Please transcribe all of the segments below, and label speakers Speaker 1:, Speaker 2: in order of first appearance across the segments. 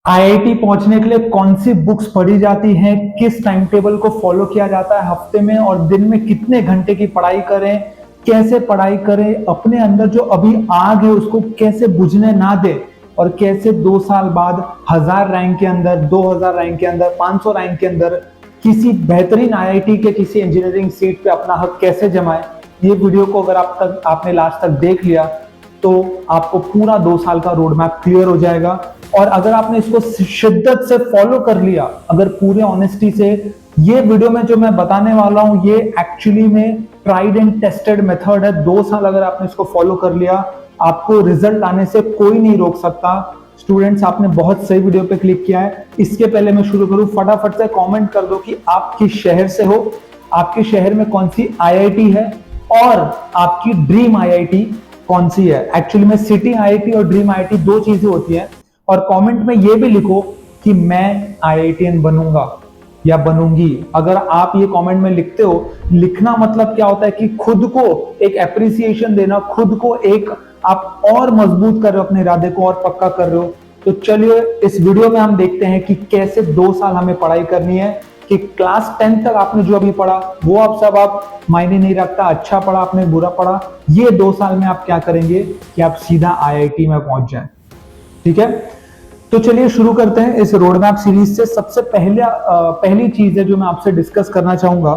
Speaker 1: IIT पहुंचने के लिए कौन सी बुक्स पढ़ी जाती हैं, किस टाइम टेबल को फॉलो किया जाता है हफ्ते में और दिन में कितने घंटे की पढ़ाई करें, कैसे पढ़ाई करें, अपने अंदर जो अभी आग है उसको कैसे बुझने ना दे और कैसे 2 साल बाद 1000 रैंक के अंदर, 2000 रैंक के अंदर, 500 रैंक के अंदर किसी बेहतरीन आईआईटी के किसी इंजीनियरिंग सीट पे अपना हक कैसे जमाए। ये वीडियो को अगर आपने लास्ट तक देख लिया तो आपको पूरा 2 साल का रोड मैप क्लियर हो जाएगा। और अगर आपने इसको शिद्दत से फॉलो कर लिया, अगर पूरे ऑनेस्टी से, ये वीडियो में जो मैं बताने वाला हूं ये एक्चुअली में ट्राइड एंड टेस्टेड मेथड है। 2 साल अगर आपने इसको फॉलो कर लिया, आपको रिजल्ट आने से कोई नहीं रोक सकता। स्टूडेंट्स, आपने बहुत सही वीडियो पे क्लिक किया है। इसके पहले मैं शुरू करूं, फटाफट से कमेंट कर दो कि आप किस शहर से हो, आपके शहर में कौन सी आईआईटी है और आपकी ड्रीम आईआईटी कौन सी है। एक्चुअली में सिटी आईआईटी और ड्रीम आईआईटी दो चीजें होती हैं। और कमेंट में ये भी लिखो कि मैं आईआईटीएन बनूंगा या बनूंगी। अगर आप ये कमेंट में लिखते हो, लिखना मतलब क्या होता है कि खुद को एक एप्रिसिएशन देना, खुद को एक आप और मजबूत कर रहे हो, अपने इरादे को और पक्का कर रहे हो। तो चलिए इस वीडियो में हम देखते हैं कि कैसे 2 साल हमें पढ़ाई करनी है, कि क्लास 10 तक आपने जो अभी पढ़ा वो आप सब आप मायने नहीं रखता, अच्छा पढ़ा आपने, बुरा पढ़ा, ये 2 साल में आप क्या करेंगे कि आप सीधा आईआईटी में पहुंच जाए। ठीक है, तो चलिए शुरू करते हैं इस रोड मैप सीरीज से। सबसे पहली चीज है जो मैं आपसे डिस्कस करना चाहूंगा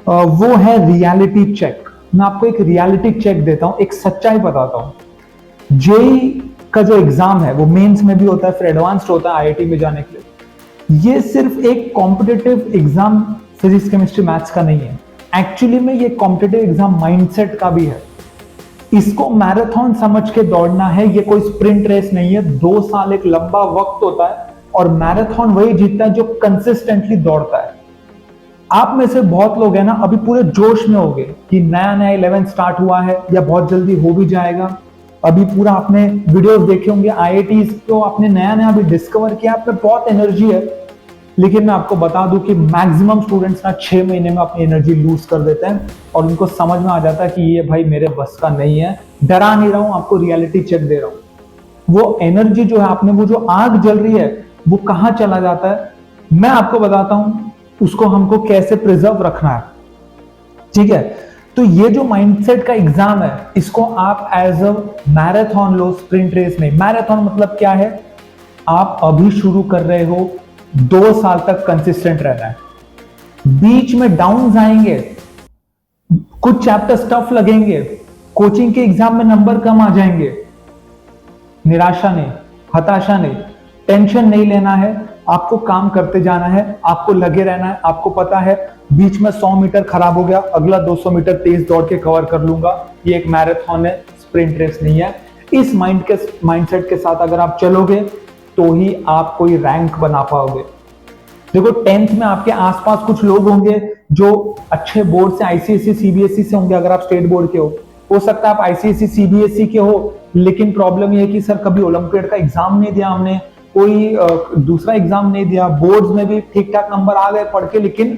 Speaker 1: वो है रियलिटी चेक। मैं आपको एक रियलिटी चेक देता हूं, एक सच्चाई बताता हूं। जेई का जो एग्जाम है वो मेंस में भी होता है, फिर एडवांस्ड होता है आईआईटी में जाने के लिए। ये सिर्फ एक competitive exam physics chemistry maths का नहीं है, एक्चुअली में ये कॉम्पिटिटिव एग्जाम माइंडसेट का भी है। इसको मैराथन समझ के दौड़ना है, ये कोई स्प्रिंट रेस नहीं है। 2 साल एक लंबा वक्त होता है और मैराथन वही जीतता है जो कंसिस्टेंटली दौड़ता है। आप में से बहुत लोग हैं ना अभी पूरे जोश में होंगे कि नया नया 11 स्टार्ट हुआ है या बहुत जल्दी हो भी जाएगा। अभी पूरा आपने वीडियोस देखे होंगे, आईआईटी को आपने नया नया अभी डिस्कवर किया, आप में बहुत एनर्जी है। लेकिन मैं आपको बता दूं कि मैक्सिमम स्टूडेंट्स ना 6 महीने में अपनी एनर्जी लूज कर देते हैं और उनको समझ में आ जाता है कि ये भाई मेरे बस का नहीं है। डरा नहीं रहा हूं, आपको रियलिटी चेक दे रहा हूं। वो एनर्जी जो है, आपने वो जो आग जल रही है वो कहां चला जाता है, मैं आपको बताता हूं उसको हमको कैसे प्रिजर्व रखना है। ठीक है, तो ये जो माइंडसेट का एग्जाम है इसको आप एज अ मैराथन लो, स्प्रिंट रेस नहीं। मैराथन मतलब क्या है, आप अभी शुरू कर रहे हो, 2 साल तक कंसिस्टेंट रहना है। बीच में डाउन्स आएंगे, कुछ चैप्टर टफ लगेंगे, कोचिंग के एग्जाम में नंबर कम आ जाएंगे। निराशा नहीं, हताशा नहीं, टेंशन नहीं लेना है, आपको काम करते जाना है, आपको लगे रहना है। आपको पता है बीच में 100 मीटर खराब हो गया, अगला 200 मीटर तेज दौड़ के कवर कर लूंगा। ये एक मैराथन है, स्प्रिंट रेस नहीं है। इस माइंडसेट के साथ अगर आप चलोगे तो ही आप कोई रैंक बना पाओगे। देखो 10th में आपके आसपास कुछ लोग होंगे जो अच्छे बोर्ड से, आईसीएसई सीबीएसई से होंगे। अगर आप स्टेट बोर्ड के हो सकता है आप आईसीएसई सीबीएसई के हो, लेकिन प्रॉब्लम ये है कि सर कभी ओलंपियाड का एग्जाम नहीं दिया हमने, कोई दूसरा एग्जाम नहीं दिया, बोर्ड्स में भी ठीक ठाक नंबर आ गए पढ़ के। लेकिन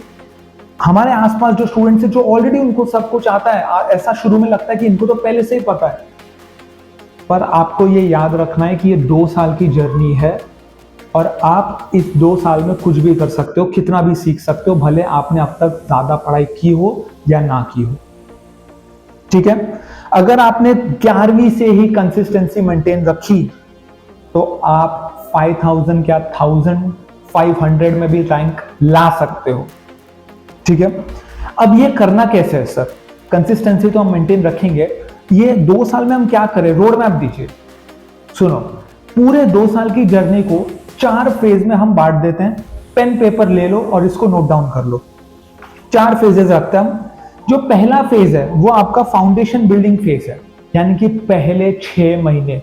Speaker 1: हमारे आसपास जो स्टूडेंट्स है जो ऑलरेडी उनको सब कुछ आता है, ऐसा शुरू में लगता है कि इनको तो पहले से ही पता है। पर आपको ये याद रखना है कि ये 2 साल की जर्नी है और आप इस 2 साल में कुछ भी कर सकते हो, कितना भी सीख सकते हो, भले आपने अब तक ज्यादा पढ़ाई की हो या ना की हो। ठीक है, अगर आपने 11वीं से ही कंसिस्टेंसी मेंटेन रखी तो आप 5000 क्या 1500 में भी रैंक ला सकते हो। ठीक है, अब ये करना कैसे है सर, कंसिस्टेंसी तो हम मेंटेन रखेंगे, ये 2 साल में हम क्या करें, रोड मैप दीजिए। सुनो, पूरे 2 साल की जर्नी को 4 फेज में हम बांट देते हैं। पेन पेपर ले लो और इसको नोट डाउन कर लो। 4 फेजेस रखते हैं हम। जो पहला फेज है वो आपका फाउंडेशन बिल्डिंग फेज है, यानी कि पहले 6 महीने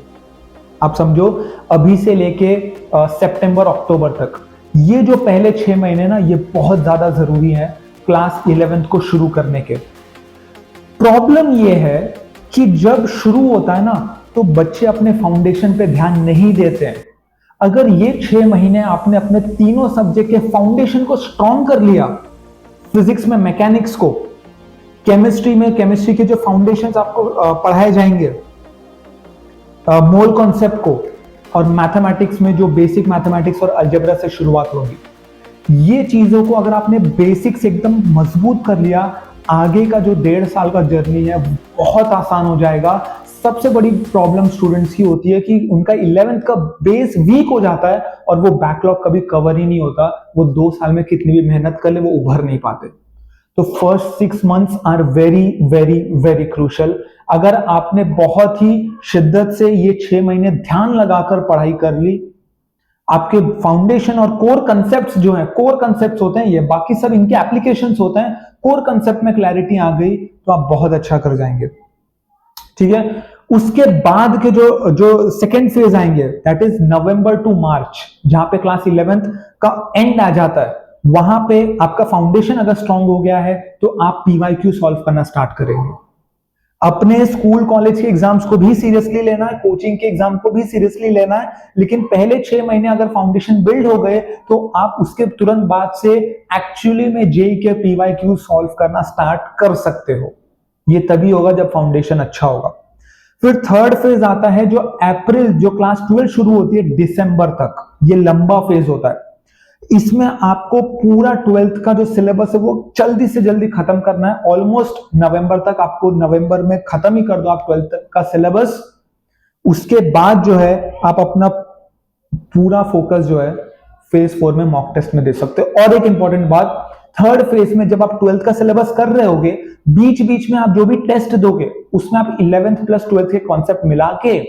Speaker 1: आप समझो, अभी से लेके सितंबर अक्टूबर तक। ये जो पहले 6 महीने ना ये बहुत ज्यादा जरूरी है क्लास 11th को शुरू करने के। प्रॉब्लम ये है कि जब शुरू होता है ना तो बच्चे अपने फाउंडेशन पे ध्यान नहीं देते हैं। अगर ये 6 महीने आपने अपने तीनों सब्जेक्ट के फाउंडेशन को स्ट्रॉन्ग कर लिया, फिजिक्स में मैकेनिक्स को, केमिस्ट्री में केमिस्ट्री के जो फाउंडेशंस आपको पढ़ाए जाएंगे, मोल कॉन्सेप्ट को, और मैथमेटिक्स में जो बेसिक मैथमेटिक्स और अलजेब्रा से शुरुआत होगी। ये चीजों को अगर आपने बेसिक से एकदम मजबूत कर लिया, आगे का जो 1.5 साल का जर्नी है बहुत आसान हो जाएगा। सबसे बड़ी प्रॉब्लम स्टूडेंट्स की होती है कि उनका 11th का बेस वीक हो जाता है और वो बैकलॉग कभी कवर ही नहीं होता। वो 2 साल में कितनी भी मेहनत कर ले वो उभर नहीं पाते। तो first 6 months are very very very crucial. अगर आपने बहुत ही शिद्दत से ये 6 महीने ध्यान लगाकर पढ़ाई कर ली, आपके फाउंडेशन और कोर कंसेप्ट्स जो है, कोर कंसेप्ट्स होते हैं ये, बाकी सब इनके एप्लीकेशंस होते हैं, कोर कंसेप्ट में क्लैरिटी आ गई तो आप बहुत अच्छा कर जाएंगे। ठीक है, उसके बाद के जो सेकेंड फेज आएंगे दैट इज नवंबर टू मार्च, जहां पे क्लास 11th का एंड आ जाता है। वहां पे आपका फाउंडेशन अगर स्ट्रांग हो गया है तो आप पीवाईक्यू सॉल्व करना स्टार्ट करेंगे। अपने स्कूल कॉलेज के एग्जाम्स को भी सीरियसली लेना है, कोचिंग के एग्जाम को भी सीरियसली लेना है, लेकिन पहले 6 महीने अगर फाउंडेशन बिल्ड हो गए तो आप उसके तुरंत बाद से एक्चुअली में जेई के पीवाईक्यू सॉल्व करना स्टार्ट कर सकते हो। ये तभी होगा जब फाउंडेशन अच्छा होगा। फिर थर्ड फेज आता है जो अप्रैल, जो क्लास 12 शुरू होती है दिसंबर तक, ये लंबा फेज होता है। इसमें आपको पूरा 12th का जो सिलेबस है वो जल्दी से जल्दी खत्म करना है। ऑलमोस्ट नवंबर तक, आपको नवंबर में खत्म ही कर दो आप 12th का सिलेबस। उसके बाद जो है आप अपना पूरा फोकस जो है फेज 4 में मॉक टेस्ट में दे सकते हो। और एक इंपॉर्टेंट बात, थर्ड फेज में जब आप 12th का सिलेबस कर रहे होगे, बीच बीच में आप जो भी टेस्ट दोगे उसमें आप 11th प्लस 12th के कॉन्सेप्ट मिला के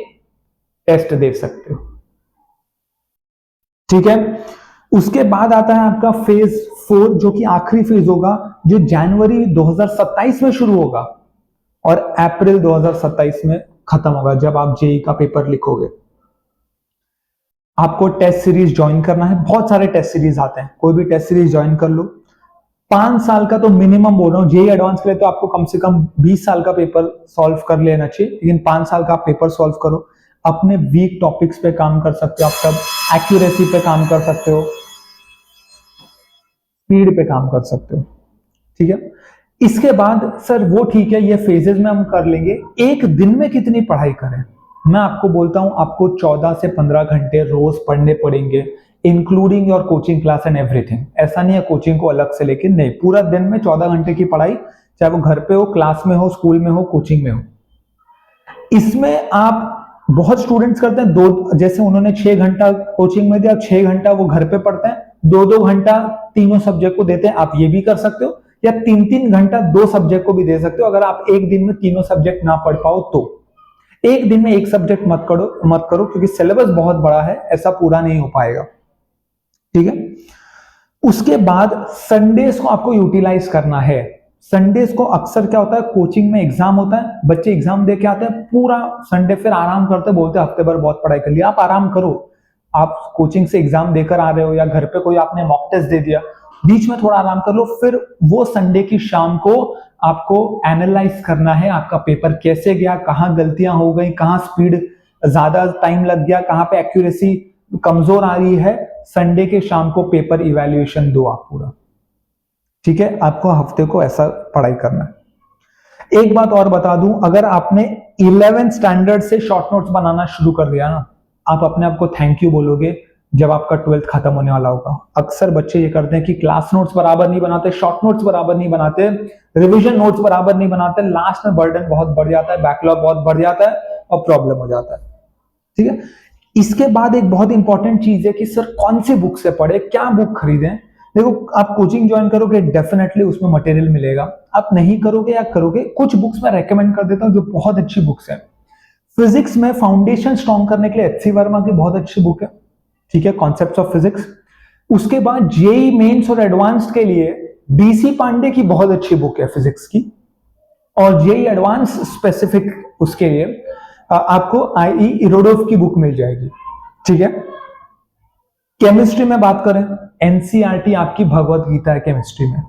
Speaker 1: टेस्ट दे सकते हो। ठीक है, उसके बाद आता है आपका फेज 4 जो कि आखिरी फेज होगा, जो जनवरी 2027 में शुरू होगा और अप्रैल 2027 में खत्म होगा जब आप जेई का पेपर लिखोगे। आपको टेस्ट सीरीज ज्वाइन करना है, बहुत सारे टेस्ट सीरीज आते हैं, कोई भी टेस्ट सीरीज ज्वाइन कर लो। 5 साल का तो मिनिमम बोल रहा हूं, जेई एडवांस के लिए तो आपको कम से कम 20 साल का पेपर सॉल्व कर लेना चाहिए, लेकिन 5 साल का आप पेपर सॉल्व करो। अपने वीक टॉपिक्स पे काम कर सकते हो, आप सब एक्यूरेसी पे काम कर सकते हो, स्पीड पे काम कर सकते हो। ठीक है, इसके बाद सर वो ठीक है, ये फेजेस में हम कर लेंगे, एक दिन में कितनी पढ़ाई करें? मैं आपको बोलता हूं आपको 14 से 15 घंटे रोज पढ़ने पड़ेंगे, including your coaching class and everything. ऐसा नहीं है कोचिंग को अलग से लेके, नहीं, पूरा दिन में 14 घंटे की पढ़ाई, चाहे वो घर पे हो, क्लास में हो, स्कूल में हो, कोचिंग में हो। इसमें आप बहुत स्टूडेंट्स करते हैं दो, जैसे उन्होंने 6 घंटा कोचिंग में दिया, 6 घंटा वो घर पे पढ़ते हैं, 2-2 घंटा तीनों सब्जेक्ट को देते हैं। आप ये भी कर सकते हो, या 3-3 घंटा 2 सब्जेक्ट को भी दे सकते हो। अगर आप एक दिन में तीनों सब्जेक्ट ना पढ़ पाओ तो एक दिन में एक सब्जेक्ट मत करो, क्योंकि सिलेबस बहुत बड़ा है, ऐसा पूरा नहीं हो पाएगा। ठीक है, उसके बाद संडेज को आपको यूटिलाइज करना है। संडेज को अक्सर क्या होता है, कोचिंग में एग्जाम होता है, बच्चे एग्जाम दे के आते हैं, पूरा संडे फिर आराम करते, बोलते हैं हफ्ते भर बहुत पढ़ाई कर लिया। आप आराम करो, आप कोचिंग से एग्जाम देकर आ रहे हो या घर पे कोई आपने मॉक टेस्ट दे दिया, बीच में थोड़ा आराम कर लो। फिर वो संडे की शाम को आपको एनालाइज करना है आपका पेपर कैसे गया, कहां गलतियां हो गई, कहां स्पीड ज्यादा टाइम लग गया, कहां पे एक्यूरेसी कमजोर आ रही है। संडे के शाम को पेपर इवैल्यूएशन दो आप पूरा। ठीक है, आपको हफ्ते को ऐसा पढ़ाई करना है। एक बात और बता दूं, अगर आपने 11th स्टैंडर्ड से शॉर्ट नोट्स बनाना शुरू कर दिया ना, आप अपने आप को थैंक यू बोलोगे जब आपका 12th खत्म होने वाला होगा। अक्सर बच्चे ये करते हैं कि क्लास नोट्स बराबर नहीं बनाते, शॉर्ट नोट्स बराबर नहीं बनाते, रिवीजन नोट्स बराबर नहीं बनाते, लास्ट में बर्डन बहुत बढ़ जाता है, बैकलॉग बहुत बढ़ जाता है और प्रॉब्लम हो जाता है। ठीक है, इसके बाद एक बहुत इंपॉर्टेंट चीज है कि सर कौन सी बुक से पढ़े, क्या बुक खरीदें। देखो, आप कोचिंग ज्वाइन करोगे डेफिनेटली उसमें मटेरियल मिलेगा, आप नहीं करोगे या करोगे, कुछ बुक्स मैं रेकमेंड कर देता हूं जो बहुत अच्छी बुक्स है। फिजिक्स में फाउंडेशन स्ट्रॉन्ग करने के लिए एचसी वर्मा की बहुत अच्छी बुक है, ठीक है, कॉन्सेप्ट्स ऑफ फिजिक्स। उसके बाद जेई मेंस और एडवांस्ड के लिए डीसी पांडे की बहुत अच्छी बुक है फिजिक्स की, और जेई एडवांस स्पेसिफिक उसके लिए आपको आई इरोडोव की बुक मिल जाएगी। ठीक है, केमिस्ट्री में बात करें, एनसीईआरटी आपकी भगवत गीता है केमिस्ट्री में।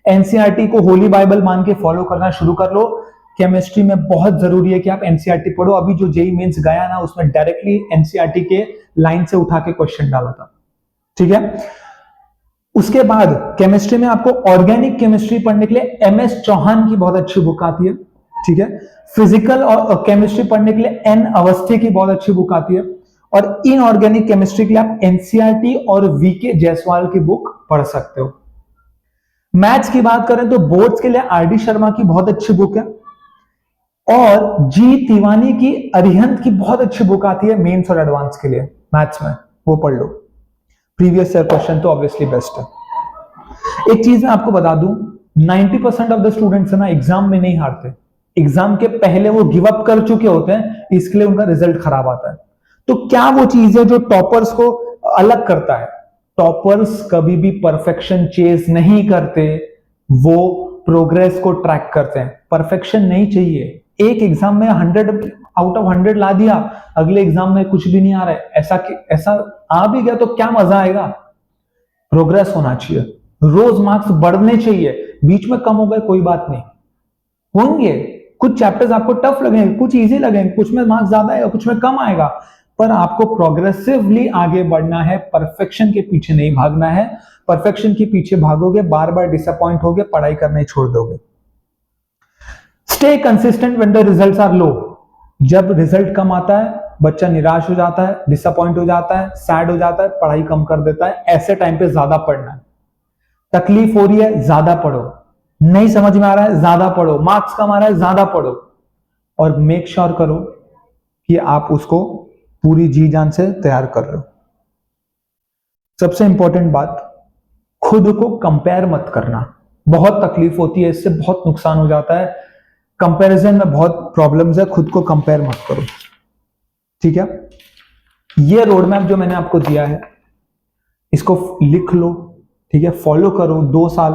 Speaker 1: एनसीईआरटी को होली बाइबल मान के फॉलो करना शुरू कर लो। केमिस्ट्री में बहुत जरूरी है कि आप एनसीईआरटी पढ़ो। अभी जो जेई मेंस गया ना, उसमें डायरेक्टली एनसीईआरटी के लाइन से उठा के क्वेश्चन डाला था। ठीक है, उसके बाद केमिस्ट्री में आपको ऑर्गेनिक केमिस्ट्री पढ़ने के लिए एमएस चौहान की बहुत अच्छी बुक आती है। ठीक है, फिजिकल और केमिस्ट्री पढ़ने के लिए एन अवस्थी की बहुत अच्छी बुक आती है। और इनऑर्गेनिक केमिस्ट्री के लिए आप एनसीईआरटी और वीके जायसवाल की बुक पढ़ सकते हो। मैथ्स की बात करें तो बोर्ड्स के लिए आरडी शर्मा की बहुत अच्छी बुक है, और जी तिवानी की अरिहंत की बहुत अच्छी बुक आती है मेंस और एडवांस के लिए मैथ्स में, वो पढ़ लो। प्रीवियस ईयर क्वेश्चन तो ऑब्वियसली बेस्ट है। एक चीज मैं आपको बता दूं, 90% ऑफ द स्टूडेंट्स है ना एग्जाम में नहीं हारते, एग्जाम के पहले वो गिव अप कर चुके होते हैं, इसके लिए उनका रिजल्ट खराब आता है। तो क्या वो चीज है जो टॉपर्स को अलग करता है? टॉपर्स कभी भी परफेक्शन चेज नहीं करते, वो प्रोग्रेस को ट्रैक करते हैं। परफेक्शन नहीं चाहिए। एक एग्जाम में 100 आउट ऑफ 100 ला दिया, अगले एग्जाम में कुछ भी नहीं आ रहा है, ऐसा आ भी गया तो क्या मजा आएगा? प्रोग्रेस होना चाहिए, रोज मार्क्स बढ़ने चाहिए। बीच में कम हो गए कोई बात नहीं, होंगे कुछ चैप्टर्स आपको टफ लगेंगे, कुछ इजी लगेंगे, कुछ में मार्क्स ज्यादा आएगा, कुछ में कम आएगा, पर आपको प्रोग्रेसिवली आगे बढ़ना है, परफेक्शन के पीछे नहीं भागना है। परफेक्शन के पीछे भागोगे बार बार डिसअपॉइंट होगे, पढ़ाई करना ही छोड़ दोगे। Stay consistent when the results are low. जब रिजल्ट कम आता है बच्चा निराश हो जाता है, डिसअपॉइंट हो जाता है, सैड हो जाता है, पढ़ाई कम कर देता है। ऐसे टाइम पे ज्यादा पढ़ना है। तकलीफ हो रही है, ज्यादा पढ़ो। नहीं समझ में आ रहा है, ज्यादा पढ़ो। मार्क्स कम आ रहा है, ज्यादा पढ़ो। और मेक श्योर करो कि आप उसको पूरी जी जान से तैयार कर रहे हो। सबसे इंपॉर्टेंट बात, खुद को कंपेयर मत करना। बहुत तकलीफ होती है, इससे बहुत नुकसान हो जाता है। कंपैरिजन में बहुत प्रॉब्लम्स है, खुद को कंपेयर मत करो, ठीक है? ये रोड मैप जो मैंने आपको दिया है, इसको लिख लो, ठीक है? फॉलो करो 2 साल।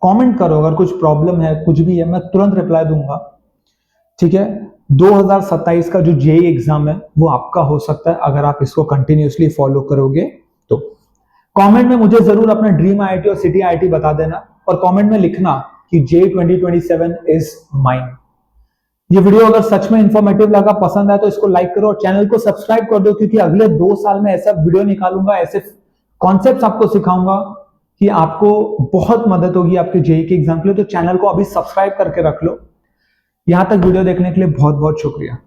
Speaker 1: कमेंट करो अगर कुछ प्रॉब्लम है, कुछ भी है, मैं तुरंत रिप्लाई दूंगा, ठीक है? 2027 का जो जेईई एग्जाम है वो आपका हो सकता है अगर आप इसको कंटिन्यूअसली फॉलो करोगे तो। कमेंट में मुझे जरूर अपना ड्रीम आईआईटी और सिटी आईआईटी बता देना, और कमेंट में लिखना कि जेईई 2027 इज माइन। ये वीडियो अगर सच में इंफॉर्मेटिव लगा, पसंद आया तो इसको लाइक करो और चैनल को सब्सक्राइब कर दो, क्योंकि अगले 2 साल में ऐसा वीडियो निकालूंगा, ऐसे कॉन्सेप्ट्स आपको सिखाऊंगा कि आपको बहुत मदद होगी आपके जेईई के एग्जाम के लिए। तो चैनल को अभी सब्सक्राइब करके रख लो। यहां तक वीडियो देखने के लिए बहुत बहुत शुक्रिया।